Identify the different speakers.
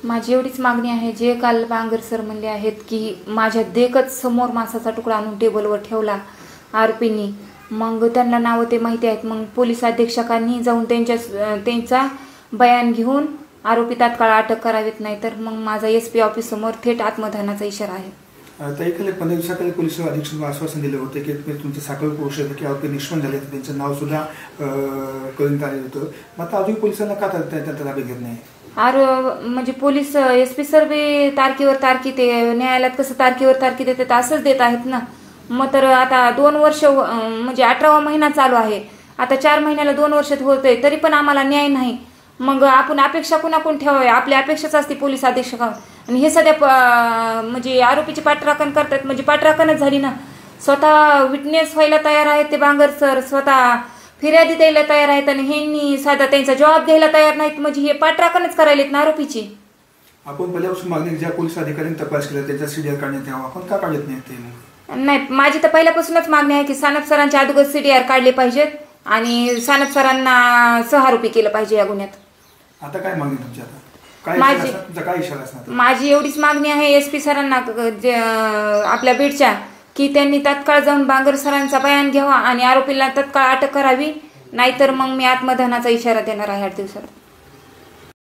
Speaker 1: माझी एवढीच मागणी आहे, जे काल बांगर सर म्हणले आहेत की माझ्या देखत समोर मांसाचा तुकडा आणून टेबलवर ठेवला आरोपींनी, मग त्यांना नावं ते माहिती आहेत, मग पोलीस अधीक्षकांनी जाऊन त्यांचा बयान घेऊन आरोपी तात्काळ अटक करावीत, नाही तर मग माझा SP ऑफिस समोर थेट आत्मदहनाचा इशारा आहे.
Speaker 2: ताई, 15 दिवसाखाली पोलीस अधीक्षक आश्वासन दिलं होतं की तुमचं साखर पोष की आरोपी निष्पन्न झाले, त्यांचं नाव सुद्धा कळून आलेलं होतं. मग आता अजून पोलिसांना का त्यांचा ताब्यात घेत नाही?
Speaker 1: म्हणजे पोलीस SP सर बी तारखेवर तारखी, ते न्यायालयात कसं तारखेवर तारखी देतात असंच देत आहेत ना. मग तर आता 2 वर्ष म्हणजे 18वा महिना चालू आहे, आता 4 महिन्याला 2 वर्षात होतंय, तरी पण आम्हाला न्याय नाही. मग आपण अपेक्षा कुणाकडून ठेवावी? आपली अपेक्षाच असते पोलीस अधीक्षकावर. आणि हे सध्या म्हणजे आरोपीची पाठराखण करतात, म्हणजे पाठराखणच झाली ना. स्वतः विटनेस व्हायला तयार आहेत ते बांगर सर, स्वतः फिर्यादी द्यायला तयार आहेत, आणि ह्यांनी साधा त्यांचा जबाब द्यायला तयार नाहीत, म्हणजे हे पाठराखणच करायलेत ना आरोपीची.
Speaker 2: आपण पहिल्यापासून मागणी ज्या पोलीस अधिकाऱ्यांनी तपास केला त्याचा CDR काढण्यात यावा, आपण का काढत नाही ते?
Speaker 1: नाही, माझी तर पहिल्यापासूनच मागणी आहे की सानप सरांच्या अगोदर CDR काढले पाहिजेत आणि सानप सरांना सहारोपी केलं पाहिजे या गुन्ह्यात.
Speaker 2: आता काय मागणी तुमची? आता काय इशारा असणार?
Speaker 1: माझी एवढीच मागणी आहे SP सरांना आपल्या बीडच्या, की त्यांनी तात्काळ जाऊन बांगर सरांचा बयान घ्यावा आणि आरोपीला तात्काळ अटक करावी, नाहीतर मग मी आत्मदहनाचा इशारा देणार आहे 8 दिवसात.